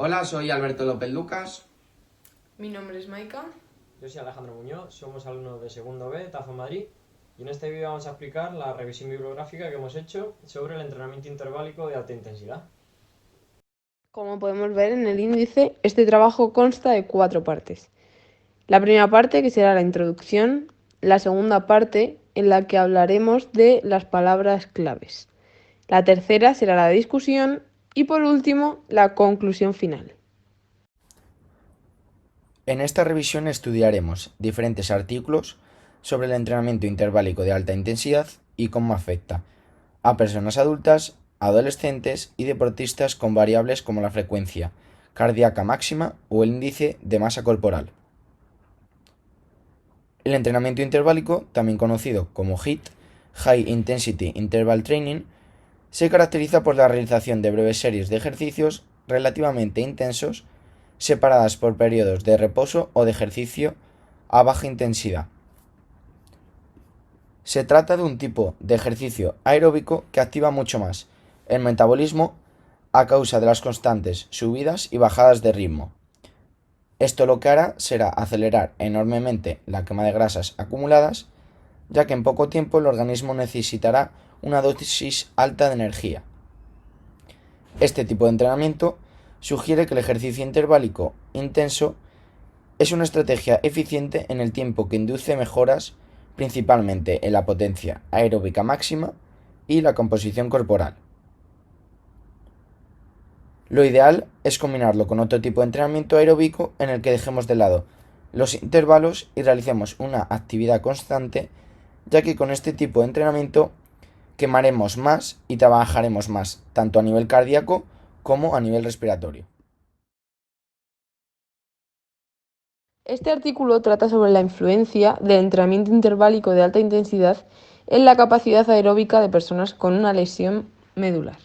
Hola, soy Alberto López Lucas. Mi nombre es Maika. Yo soy Alejandro Muñoz, somos alumnos de segundo B, TAFO Madrid, y en este vídeo vamos a explicar la revisión bibliográfica que hemos hecho sobre el entrenamiento interválico de alta intensidad. Como podemos ver en el índice, este trabajo consta de 4 partes. La primera parte, que será la introducción, la segunda parte, en la que hablaremos de las palabras claves. La tercera será la discusión y por último, la conclusión final. En esta revisión estudiaremos diferentes artículos sobre el entrenamiento interválico de alta intensidad y cómo afecta a personas adultas, adolescentes y deportistas con variables como la frecuencia cardíaca máxima o el índice de masa corporal. El entrenamiento interválico, también conocido como HIIT, High Intensity Interval Training, se caracteriza por la realización de breves series de ejercicios relativamente intensos separadas por periodos de reposo o de ejercicio a baja intensidad. Se trata de un tipo de ejercicio aeróbico que activa mucho más el metabolismo a causa de las constantes subidas y bajadas de ritmo. Esto lo que hará será acelerar enormemente la quema de grasas acumuladas, ya que en poco tiempo el organismo necesitará una dosis alta de energía. Este tipo de entrenamiento sugiere que el ejercicio interválico intenso es una estrategia eficiente en el tiempo que induce mejoras principalmente en la potencia aeróbica máxima y la composición corporal. Lo ideal es combinarlo con otro tipo de entrenamiento aeróbico en el que dejemos de lado los intervalos y realicemos una actividad constante, ya que con este tipo de entrenamiento quemaremos más y trabajaremos más, tanto a nivel cardíaco como a nivel respiratorio. Este artículo trata sobre la influencia del entrenamiento interválico de alta intensidad en la capacidad aeróbica de personas con una lesión medular.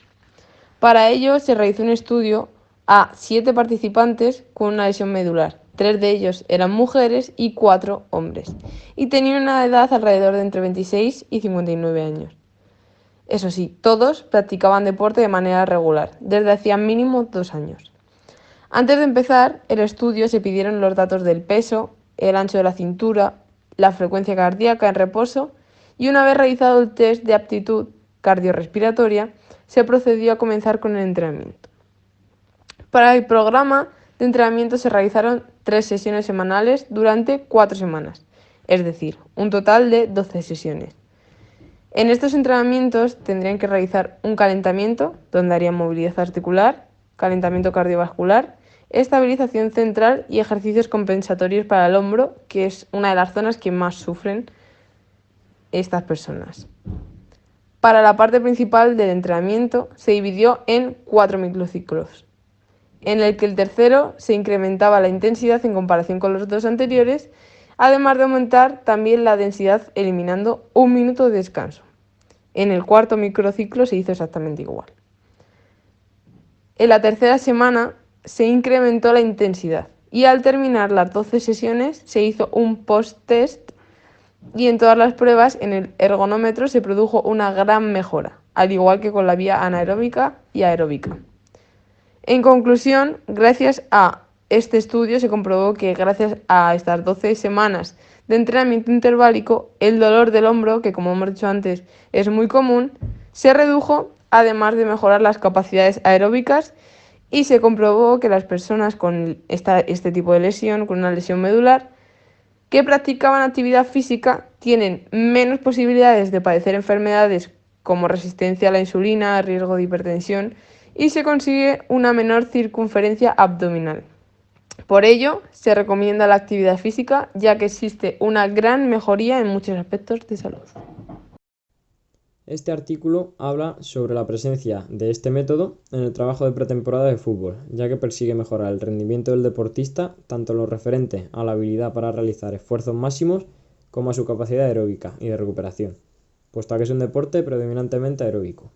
Para ello se realizó un estudio a 7 participantes con una lesión medular. 3 de ellos eran mujeres y 4 hombres, y tenían una edad alrededor de entre 26 y 59 años. Eso sí, todos practicaban deporte de manera regular, desde hacía mínimo 2 años. Antes de empezar el estudio se pidieron los datos del peso, el ancho de la cintura, la frecuencia cardíaca en reposo y una vez realizado el test de aptitud cardiorrespiratoria, se procedió a comenzar con el entrenamiento. Para el programa de entrenamiento se realizaron 3 sesiones semanales durante 4 semanas, es decir, un total de 12 sesiones. En estos entrenamientos tendrían que realizar un calentamiento, donde harían movilidad articular, calentamiento cardiovascular, estabilización central y ejercicios compensatorios para el hombro, que es una de las zonas que más sufren estas personas. Para la parte principal del entrenamiento se dividió en 4 microciclos, en el que el tercero se incrementaba la intensidad en comparación con los 2 anteriores, además de aumentar también la densidad eliminando 1 minuto de descanso. En el cuarto microciclo se hizo exactamente igual. En la tercera semana se incrementó la intensidad y al terminar las 12 sesiones se hizo un post-test y en todas las pruebas en el ergonómetro se produjo una gran mejora, al igual que con la vía anaeróbica y aeróbica. En conclusión, gracias a este estudio se comprobó que gracias a estas 12 semanas de entrenamiento interválico, el dolor del hombro, que como hemos dicho antes es muy común, se redujo, además de mejorar las capacidades aeróbicas, y se comprobó que las personas con este tipo de lesión, con una lesión medular, que practicaban actividad física, tienen menos posibilidades de padecer enfermedades como resistencia a la insulina, riesgo de hipertensión, y se consigue una menor circunferencia abdominal. Por ello, se recomienda la actividad física, ya que existe una gran mejoría en muchos aspectos de salud. Este artículo habla sobre la presencia de este método en el trabajo de pretemporada de fútbol, ya que persigue mejorar el rendimiento del deportista tanto en lo referente a la habilidad para realizar esfuerzos máximos como a su capacidad aeróbica y de recuperación, puesto que es un deporte predominantemente aeróbico.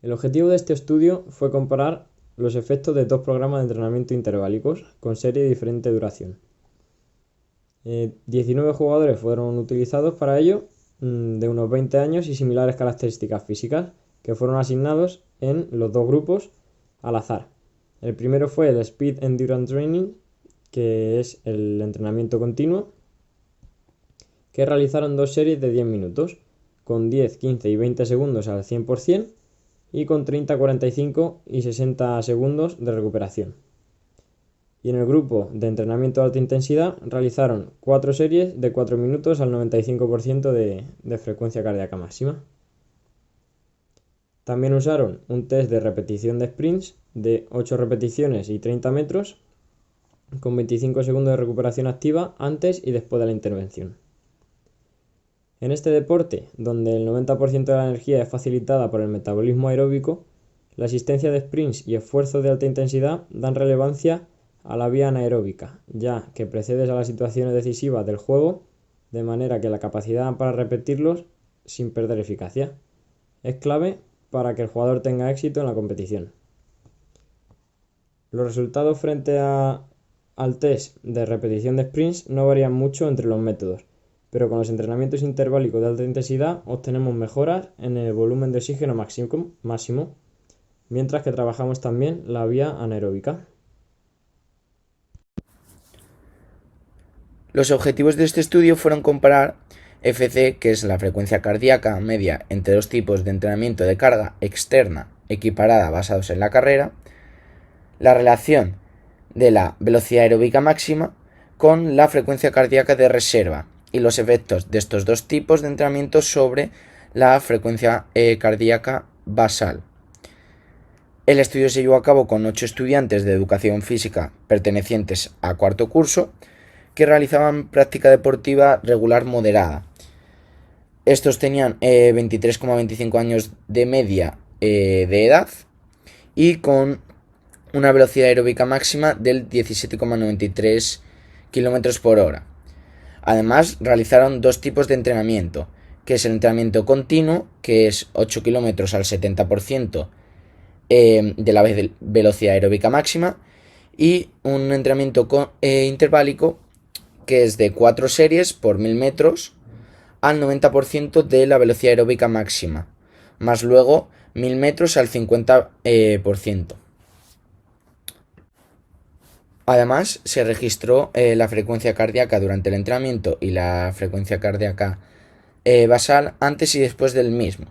El objetivo de este estudio fue comparar los efectos de 2 programas de entrenamiento interválicos con serie de diferente duración. 19 jugadores fueron utilizados para ello, de unos 20 años y similares características físicas, que fueron asignados en los 2 grupos al azar, El primero fue el Speed Endurance Training, que es el entrenamiento continuo, que realizaron 2 series de 10 minutos, con 10, 15 y 20 segundos al 100% y con 30, 45 y 60 segundos de recuperación. Y en el grupo de entrenamiento de alta intensidad realizaron 4 series de 4 minutos al 95% de frecuencia cardíaca máxima. También usaron un test de repetición de sprints de 8 repeticiones y 30 metros, con 25 segundos de recuperación activa antes y después de la intervención. En este deporte, donde el 90% de la energía es facilitada por el metabolismo aeróbico, la asistencia de sprints y esfuerzos de alta intensidad dan relevancia a la vía anaeróbica, ya que precedes a las situaciones decisivas del juego, de manera que la capacidad para repetirlos sin perder eficacia es clave para que el jugador tenga éxito en la competición. Los resultados frente al test de repetición de sprints no varían mucho entre los métodos, pero con los entrenamientos interválicos de alta intensidad obtenemos mejoras en el volumen de oxígeno máximo, mientras que trabajamos también la vía anaeróbica. Los objetivos de este estudio fueron comparar FC, que es la frecuencia cardíaca media entre dos tipos de entrenamiento de carga externa equiparada basados en la carrera, la relación de la velocidad aeróbica máxima con la frecuencia cardíaca de reserva y los efectos de estos dos tipos de entrenamiento sobre la frecuencia cardíaca basal. El estudio se llevó a cabo con 8 estudiantes de educación física pertenecientes a cuarto curso que realizaban práctica deportiva regular moderada. Estos tenían 23,25 años de media de edad y con una velocidad aeróbica máxima del 17,93 km por hora. Además, realizaron 2 tipos de entrenamiento, que es el entrenamiento continuo, que es 8 km al 70% de la velocidad aeróbica máxima, y un entrenamiento interválico, que es de 4 series por 1000 metros al 90% de la velocidad aeróbica máxima, más luego 1000 metros al 50%. Además, se registró la frecuencia cardíaca durante el entrenamiento y la frecuencia cardíaca basal antes y después del mismo.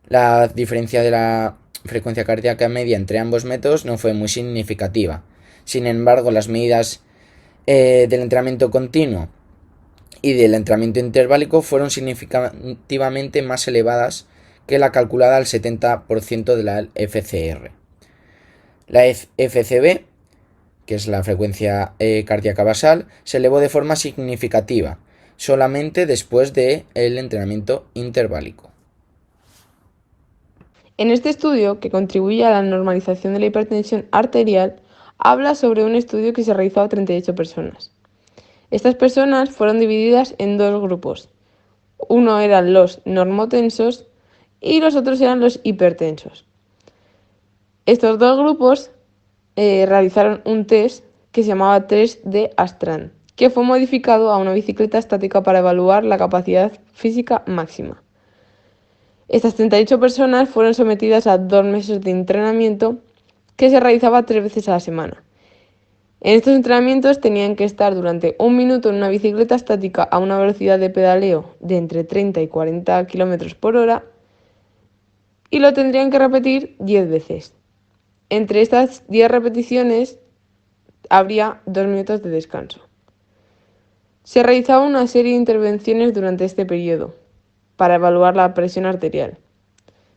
La diferencia de la frecuencia cardíaca media entre ambos métodos no fue muy significativa. Sin embargo, las medidas del entrenamiento continuo y del entrenamiento interválico fueron significativamente más elevadas que la calculada al 70% de la FCR. La FCB, que es la frecuencia cardíaca basal, se elevó de forma significativa, solamente después del entrenamiento interválico. En este estudio, que contribuye a la normalización de la hipertensión arterial, habla sobre un estudio que se realizó a 38 personas. Estas personas fueron divididas en 2 grupos. Uno eran los normotensos y los otros eran los hipertensos. Estos 2 grupos realizaron un test que se llamaba test de Astran, que fue modificado a una bicicleta estática para evaluar la capacidad física máxima. Estas 38 personas fueron sometidas a 2 meses de entrenamiento que se realizaba 3 veces a la semana. En estos entrenamientos tenían que estar durante 1 minuto en una bicicleta estática a una velocidad de pedaleo de entre 30 y 40 km por hora y lo tendrían que repetir 10 veces. Entre estas 10 repeticiones habría 2 minutos de descanso. Se realizaba una serie de intervenciones durante este periodo para evaluar la presión arterial,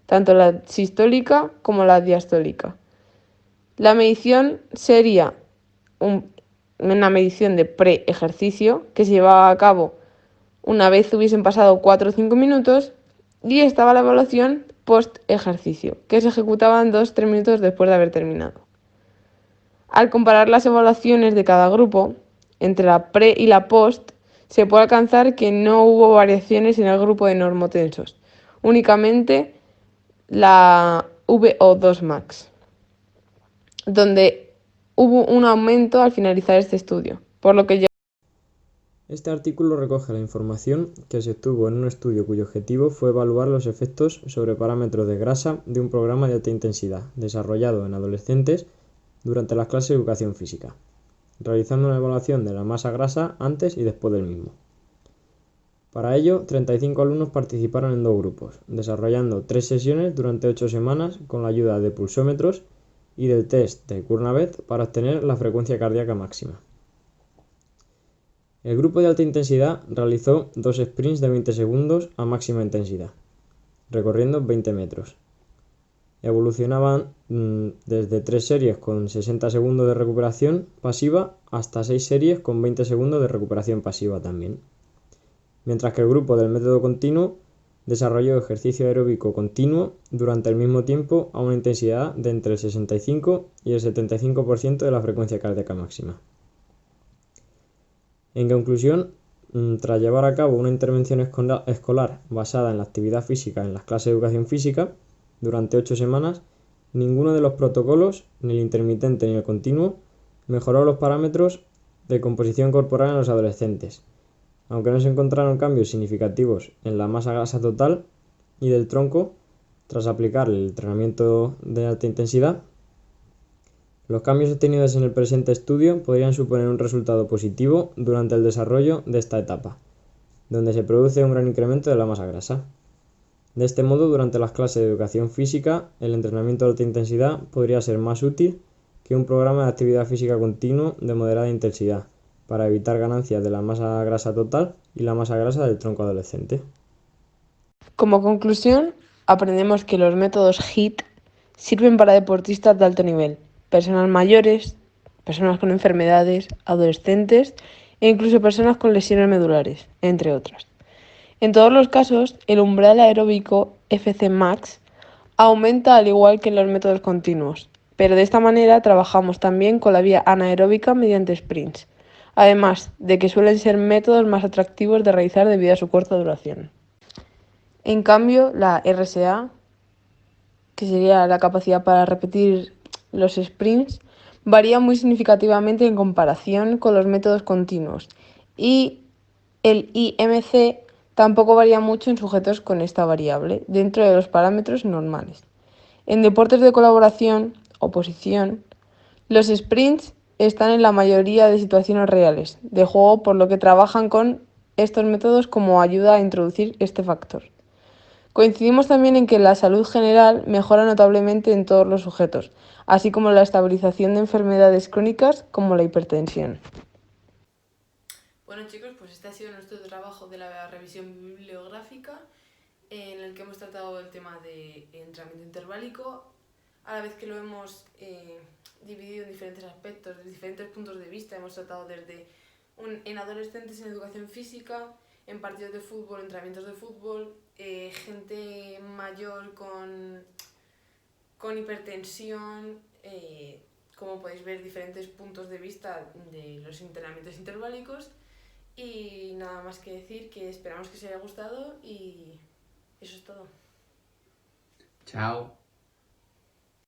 tanto la sistólica como la diastólica. La medición sería una medición de pre-ejercicio que se llevaba a cabo una vez hubiesen pasado 4 o 5 minutos, y estaba la evaluación post-ejercicio, que se ejecutaba en 2 o 3 minutos después de haber terminado. Al comparar las evaluaciones de cada grupo, entre la pre y la post, se puede alcanzar que no hubo variaciones en el grupo de normotensos, únicamente la VO2 max, donde hubo un aumento al finalizar este estudio, por lo que ya... Este artículo recoge la información que se obtuvo en un estudio cuyo objetivo fue evaluar los efectos sobre parámetros de grasa de un programa de alta intensidad desarrollado en adolescentes durante las clases de educación física, realizando una evaluación de la masa grasa antes y después del mismo. Para ello, 35 alumnos participaron en 2 grupos, desarrollando 3 sesiones durante 8 semanas con la ayuda de pulsómetros y del test de Kurnavet para obtener la frecuencia cardíaca máxima. El grupo de alta intensidad realizó 2 sprints de 20 segundos a máxima intensidad, recorriendo 20 metros. Evolucionaban desde 3 series con 60 segundos de recuperación pasiva hasta 6 series con 20 segundos de recuperación pasiva también. Mientras que el grupo del método continuo desarrolló ejercicio aeróbico continuo durante el mismo tiempo a una intensidad de entre el 65 y el 75% de la frecuencia cardíaca máxima. En conclusión, tras llevar a cabo una intervención escolar basada en la actividad física en las clases de educación física durante 8 semanas, ninguno de los protocolos, ni el intermitente ni el continuo, mejoró los parámetros de composición corporal en los adolescentes, aunque no se encontraron cambios significativos en la masa grasa total y del tronco tras aplicar el entrenamiento de alta intensidad. Los cambios obtenidos en el presente estudio podrían suponer un resultado positivo durante el desarrollo de esta etapa, donde se produce un gran incremento de la masa grasa. De este modo, durante las clases de educación física, el entrenamiento de alta intensidad podría ser más útil que un programa de actividad física continuo de moderada intensidad, para evitar ganancias de la masa grasa total y la masa grasa del tronco adolescente. Como conclusión, aprendemos que los métodos HIIT sirven para deportistas de alto nivel, personas mayores, personas con enfermedades, adolescentes e incluso personas con lesiones medulares, entre otras. En todos los casos, el umbral aeróbico FC max aumenta al igual que en los métodos continuos, pero de esta manera trabajamos también con la vía anaeróbica mediante sprints, además de que suelen ser métodos más atractivos de realizar debido a su corta duración. En cambio, la RSA, que sería la capacidad para repetir los sprints, varía muy significativamente en comparación con los métodos continuos, y el IMC tampoco varía mucho en sujetos con esta variable, dentro de los parámetros normales. En deportes de colaboración o posición, los sprints están en la mayoría de situaciones reales de juego, por lo que trabajan con estos métodos como ayuda a introducir este factor. Coincidimos también en que la salud general mejora notablemente en todos los sujetos, así como la estabilización de enfermedades crónicas como la hipertensión. Bueno, chicos, pues este ha sido nuestro trabajo de la revisión bibliográfica, en el que hemos tratado el tema de entrenamiento interválico, a la vez que lo hemos dividido en diferentes aspectos, de diferentes puntos de vista. Hemos tratado desde en adolescentes en educación física, en partidos de fútbol, entrenamientos de fútbol, gente mayor con hipertensión, como podéis ver, diferentes puntos de vista de los entrenamientos interválicos. Y nada más que decir, que esperamos que os haya gustado y eso es todo. Chao.